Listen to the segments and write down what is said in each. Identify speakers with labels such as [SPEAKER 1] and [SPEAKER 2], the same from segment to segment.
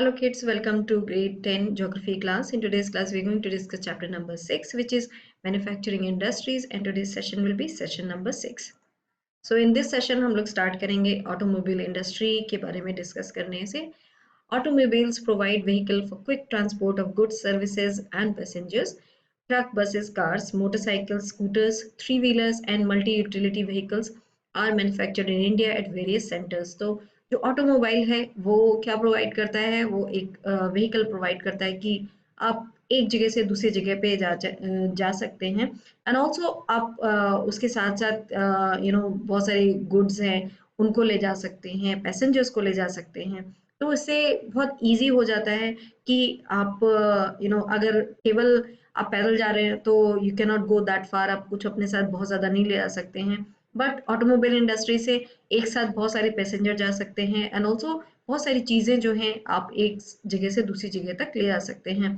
[SPEAKER 1] Hello kids, welcome to grade 10 geography class. In today's class, we're going to discuss chapter number 6, which is manufacturing industries, and today's session will be session number 6. So in this session हम लोग start करेंगे automobile industry के बारे में discuss करने से. Automobiles provide vehicle for quick transport of goods, services and passengers. Truck, buses, cars, motorcycles, scooters, three-wheelers and multi-utility vehicles are manufactured in India at various centers. तो जो automobile है वो क्या प्रोवाइड करता है, वो एक व्हीकल प्रोवाइड करता है कि आप एक जगह से दूसरी जगह पे जा सकते हैं. एंड ऑल्सो आप उसके साथ साथ बहुत सारे गुड्स हैं उनको ले जा सकते हैं, पैसेंजर्स को ले जा सकते हैं. तो इससे बहुत इजी हो जाता है कि आप अगर केवल आप पैदल जा रहे हैं तो you can not go that far, आप कुछ अपने साथ बहुत ज़्यादा नहीं ले जा सकते हैं. बट ऑटोमोबाइल इंडस्ट्री से एक साथ बहुत सारे पैसेंजर जा सकते हैं एंड ऑल्सो बहुत सारी चीज़ें जो हैं आप एक जगह से दूसरी जगह तक ले जा सकते हैं.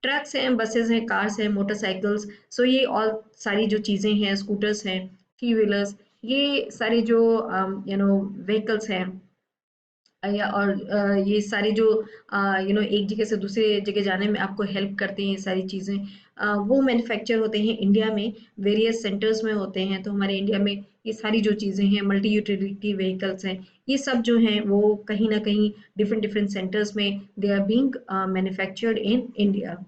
[SPEAKER 1] ट्रक्स हैं, बसेस हैं, कार्स हैं, मोटरसाइकिल्स, सो ये ऑल सारी जो चीज़ें हैं, स्कूटर्स हैं, थ्री व्हीलर्स, ये सारी जो व्हीकल्स हैं या और ये सारी जो एक जगह से दूसरे जगह जाने में आपको हेल्प करते हैं, ये सारी चीज़ें वो मैन्युफैक्चर होते हैं इंडिया में, वेरियस सेंटर्स में होते हैं. तो हमारे इंडिया में ये सारी जो चीज़ें हैं, मल्टी यूटिलिटी व्हीकल्स हैं, ये सब जो हैं वो कहीं ना कहीं डिफरेंट डिफरेंट सेंटर्स में they are being manufactured in India.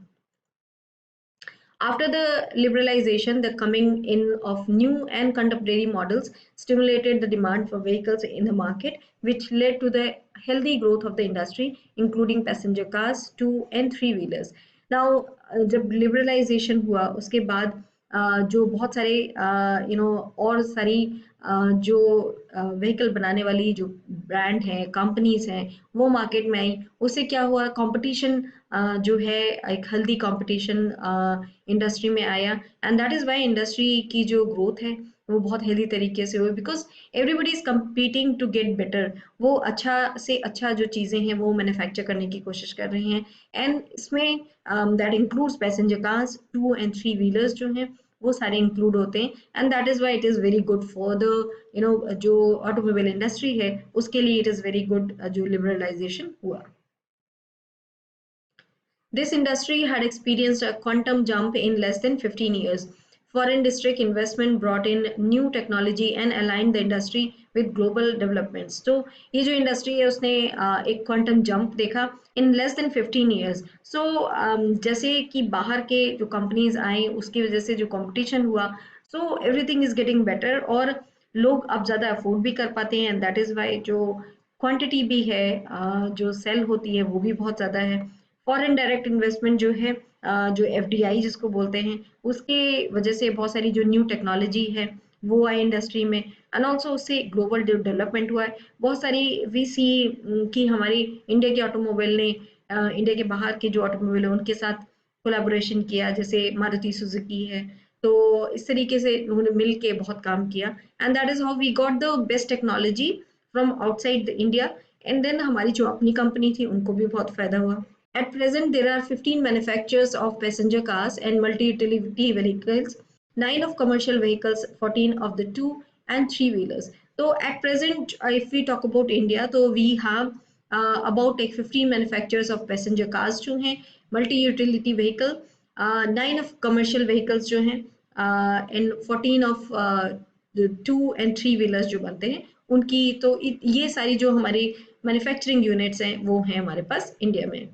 [SPEAKER 1] After the liberalization, the coming in of new and contemporary models stimulated the demand for vehicles in the market, which led to the healthy growth of the industry, including passenger cars, two and three wheelers. Now, जब liberalization हुआ उसके बाद जो बहुत सारे और सारी जो व्हीकल बनाने वाली जो ब्रांड हैं, कंपनीज हैं, वो मार्केट में आई. उससे क्या हुआ, कंपटीशन जो है एक हेल्दी कंपटीशन इंडस्ट्री में आया. And that is Y industry की जो ग्रोथ है वो बहुत हेल्दी तरीके से हुई, because everybody is competing to get better. वो अच्छा से अच्छा जो चीज़ें हैं वो मैन्युफैक्चर करने की कोशिश कर रही हैं. एंड इसमें that includes passenger cars, two and three wheelers जो हैं वो सारे इंक्लूड होते हैं. And that is why it is very good for the जो ऑटोमोबाइल इंडस्ट्री है उसके लिए इट इज़ वेरी गुड जो लिबरलाइजेशन हुआ. This industry had experienced a quantum jump in less than 15 years. Foreign district investment brought in new technology and aligned the industry with global developments. तो ये जो industry है उसने एक quantum jump देखा in less than 15 years. सो जैसे कि बाहर के जो कंपनीज आई उसकी वजह से जो कंपटीशन हुआ, so everything is getting better और लोग अब ज़्यादा अफोर्ड भी कर पाते हैं. एंड दैट इज़ वाई जो क्वांटिटी भी है जो सेल होती है वो भी बहुत ज़्यादा है. फॉरेन डायरेक्ट इन्वेस्टमेंट जो है जो एफडीआई जिसको बोलते हैं, उसके वजह से बहुत सारी जो न्यू टेक्नोलॉजी है वो आई इंडस्ट्री में. एंड ऑल्सो उससे ग्लोबल डेवलपमेंट हुआ है. बहुत सारी वी सी कि हमारी इंडिया के ऑटोमोबाइल ने इंडिया के बाहर के जो ऑटोमोबाइल है उनके साथ कोलैबोरेशन किया, जैसे मारुति सुजुकी है. तो इस तरीके से उन्होंने मिल के बहुत काम किया. And that is how we got the best technology from outside India. And then हमारी जो अपनी कंपनी थी उनको भी बहुत फायदा हुआ. At present, there are 15 manufacturers of passenger cars and multi-utility vehicles, 9 of commercial vehicles, 14 of the two and three wheelers. So at present, if we talk about India, so we have about 15 manufacturers of passenger cars जो हैं, multi-utility vehicle, 9 of commercial vehicles जो हैं, and 14 of the two and three wheelers जो बनते हैं उनकी. तो ये सारी जो हमारी मैन्युफैक्चरिंग यूनिट्स हैं वो हैं हमारे पास इंडिया में.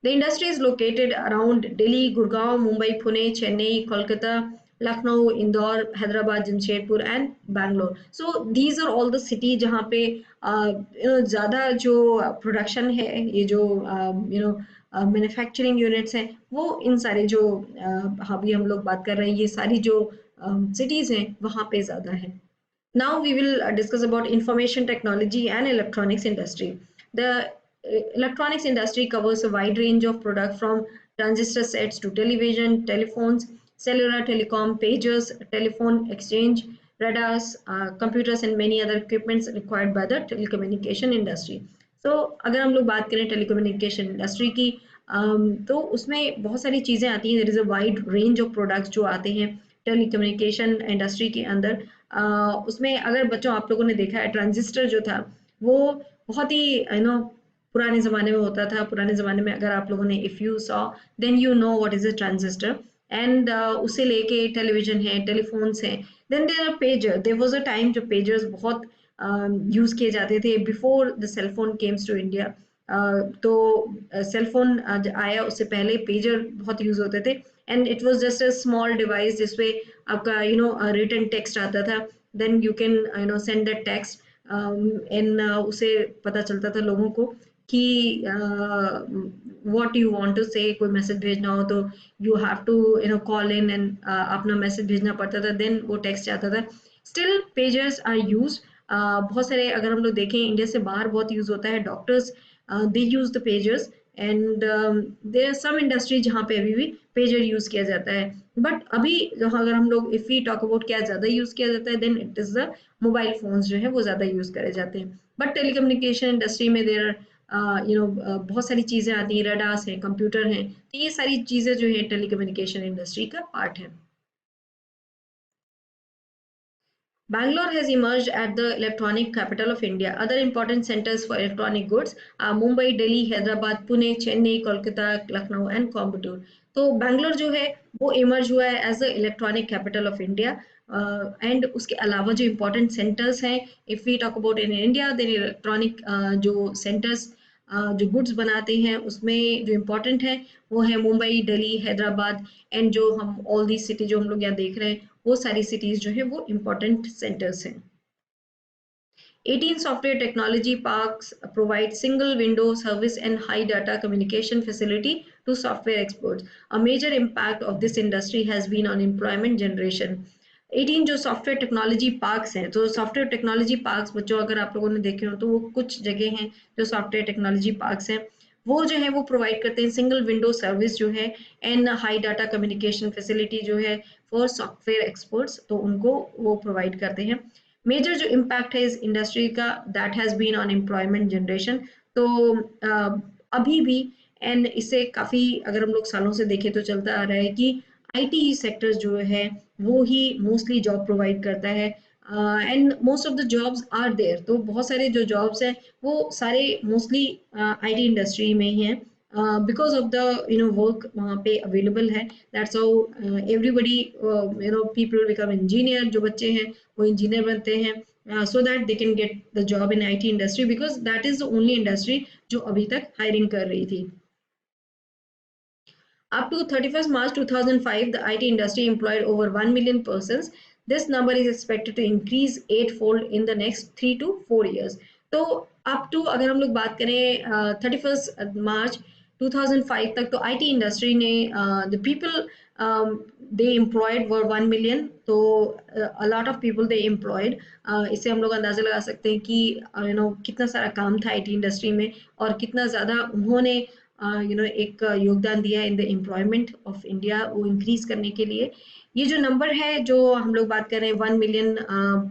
[SPEAKER 1] The industry is located around Delhi, Gurgaon, Mumbai, Pune, Chennai, Kolkata, Lucknow, Indore, Hyderabad, Jamshedpur and Bangalore. So these are all the cities जहाँ पे ज़्यादा जो प्रोडक्शन है, ये जो मैन्युफैक्चरिंग यूनिट्स हैं वो इन सारे जो अभी हम लोग बात कर रहे हैं ये सारी जो cities हैं वहाँ पे ज़्यादा है. Now we will discuss about information technology and electronics industry. The electronics industry covers a wide range of products from transistor sets to television, telephones, cellular telecom, pagers, telephone exchange, radars, computers and many other equipments required by the telecommunication industry. So अगर हम लोग बात करें telecommunication industry की तो उसमें बहुत सारी चीज़ें आती हैं. There is a wide range of products जो आते हैं telecommunication industry के अंदर. उसमें अगर बच्चों आप लोगों ने देखा है ट्रांजिस्टर जो था वो बहुत ही पुराने ज़माने में होता था। पुराने ज़माने में अगर आप लोगों ने if you saw then you know what is a transistor and उसे लेके टेलीविज़न है, टेलीफ़ोन्स हैं, then there are pager. There was a time जब पेजर्स बहुत यूज़ किए जाते थे before the cell phone came to India. तो सेल फोन आया उससे पहले पेजर बहुत यूज़ होते थे and it was just a small device जिसपे आपका रिटन टेक्स्ट आता था, then you can send that text in उसे पता चलता था लोगों को कि व्हाट यू वांट टू से। कोई मैसेज भेजना हो तो you have to call in and अपना मैसेज भेजना पड़ता था, देन वो टेक्स्ट आता था। स्टिल पेजर्स आर यूज्ड बहुत सारे, अगर हम लोग देखें इंडिया से बाहर बहुत यूज होता है। Doctors they use the pagers and there are some industry जहाँ पे अभी भी पेजर यूज किया जाता है। बट अभी अगर हम लोग इफ वी टॉक अबाउट क्या ज्यादा यूज किया जाता है, then it is the mobile phones जो है वो ज्यादा यूज करे जाते हैं। बट टेलीकम्युनिकेशन इंडस्ट्री में देर बहुत सारी चीजें आती हैं, रडार्स हैं, कंप्यूटर हैं, तो ये सारी चीजें जो है टेलीकम्युनिकेशन इंडस्ट्री का पार्ट है। Bangalore has emerged as the electronic capital of India. Other important centers for electronic goods are Mumbai, Delhi, Hyderabad, Pune, Chennai, Kolkata, Lucknow and Coimbatore. तो बैंगलोर जो है वो इमर्ज हुआ है as the electronic capital of India and उसके अलावा जो important centers हैं, if we talk about in India, then electronic जो सेंटर्स जो गुड्स बनाते हैं उसमें जो इम्पोर्टेंट है वो है मुंबई, दिल्ली, हैदराबाद एंड जो हम ऑल दी सिटी जो हम लोग यहाँ देख रहे हैं वो सारी सिटीज जो है वो इम्पोर्टेंट सेंटर्स हैं। 18 software technology parks provide single window service and high data communication facility to software experts. A major impact of this industry has been on employment generation. 18 जो सॉफ्टवेयर टेक्नोलॉजी पार्क्स हैं, तो software technology parks बच्चों अगर आप लोगों ने देखे हो तो वो कुछ जगह हैं जो सॉफ्टवेयर टेक्नोलॉजी पार्क्स हैं, वो जो है वो प्रोवाइड करते हैं सिंगल विंडो सर्विस जो है and high data communication facility जो है फॉर सॉफ्टवेयर एक्सपर्ट्स, तो उनको वो प्रोवाइड करते हैं। मेजर जो इम्पैक्ट है इस इंडस्ट्री का that has been on employment generation. तो अभी भी एंड इससे काफ़ी अगर हम लोग सालों से देखें तो चलता आ रहा है कि आईटी सेक्टर जो है वो ही मोस्टली जॉब प्रोवाइड करता है and most of the jobs are there. तो बहुत सारे जो जॉब्स हैं वो सारे मोस्टली आईटी इंडस्ट्री में ही हैं बिकॉज ऑफ द वर्क वहाँ पे अवेलेबल है। That's how everybody people become engineer. जो बच्चे हैं वो इंजीनियर बनते हैं so that they can get the job in IT industry because that is the only industry जो अभी तक हायरिंग कर रही थी। Up to 31st March 2005, the IT industry employed over 1 million persons. This number is expected to increase eightfold in the next 3 to 4 years. तो up to अगर हम लोग बात करें 31st March 2005 तक, तो IT इंडस्ट्री ने the people they employed were 1 million। तो a lot of people they employed। इससे हम लोग अंदाजा लगा सकते हैं कि कितना सारा काम था IT इंडस्ट्री में और कितना ज़्यादा उन्होंने एक योगदान दिया in the employment of India वो इंक्रीज करने के लिए। ये जो नंबर है जो हम लोग बात कर रहे हैं 1 मिलियन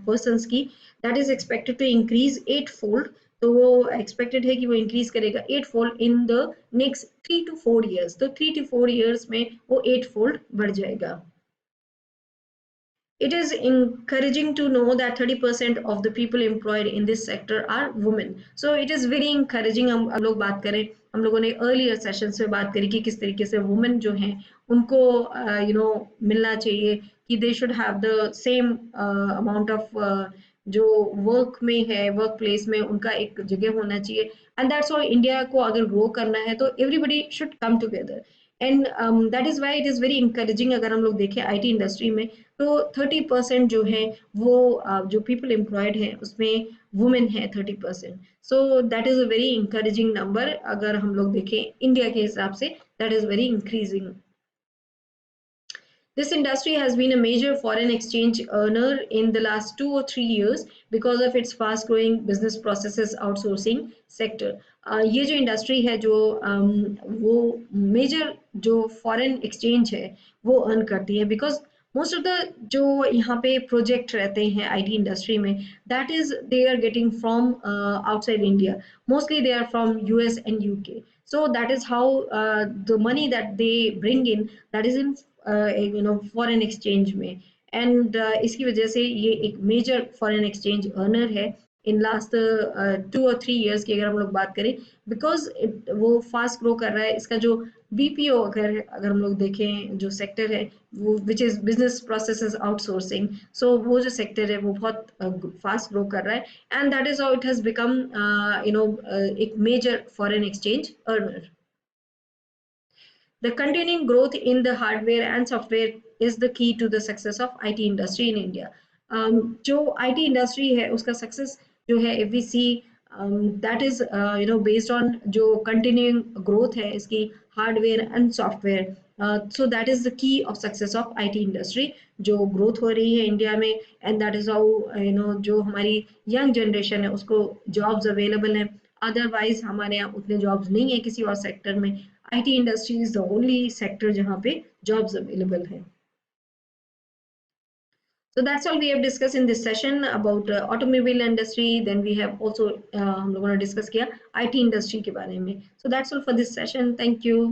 [SPEAKER 1] पर्सनस की, that is expected to increase 8 fold. तो वो एक्सपेक्टेड है कि वो इंक्रीज करेगा 8 fold in the next 3 to 4 years। तो 3 to 4 years में वो 8 फोल्ड बढ़ जाएगा। It is encouraging to know that 30% of the people employed in this sector are women. So it is very encouraging। हम लोग बात करें, हम लोगों ने earlier sessions में बात करी कि किस तरीके से women जो हैं उनको मिलना चाहिए कि they should have the same amount of जो वर्क में है, वर्क प्लेस में उनका एक जगह होना चाहिए। एंड दैट्स वाई इंडिया को अगर ग्रो करना है तो everybody should come together and that is why it is very encouraging. अगर हम लोग देखें आईटी इंडस्ट्री में तो 30% जो है वो जो पीपल एम्प्लॉयड हैं उसमें वुमेन है 30%। So that is a very encouraging number. अगर हम लोग देखें इंडिया के हिसाब say that is very increasing. This industry has been a major foreign exchange earner in the last 2 or 3 years because of its fast growing business processes outsourcing sector। ये जो industry है जो वो मेजर जो foreign exchange है वो earn करती है बिकॉज मोस्ट ऑफ द जो यहाँ पे प्रोजेक्ट रहते हैं आईटी इंडस्ट्री में that is they are getting from outside India. Mostly they are from US and UK. So that is how the money that they bring in that is in foreign exchange में and इसकी वजह से ये एक major foreign exchange earner है in last 2 और 3 years की अगर हम लोग बात करें, बिकॉज वो फास्ट ग्रो कर रहा है। इसका जो बीपीओ अगर हम लोग देखें जो सेक्टर है वो, which is business processes outsourcing, so वो जो सेक्टर है वो बहुत फास्ट ग्रो कर रहा है, and that is how it has become एक major foreign exchange earner. The continuing growth in the hardware and software is the key to the success of IT industry in India. जो IT industry है उसका success जो है, if we see that is based on जो continuing growth है इसकी hardware and software, so that is the key of success of IT industry, जो growth हो रही है इंडिया में, and that is how जो हमारी young generation है उसको jobs available हैं। अदरवाइज हमारे यहाँ उतने जॉब्स नहीं है किसी और सेक्टर में। IT industry is the only sector जहाँ पे jobs available है। So that's all we have discussed in this session about automobile industry. Then we have also हम लोगों ने discuss किया IT industry के बारे में। So that's all for this session. Thank you.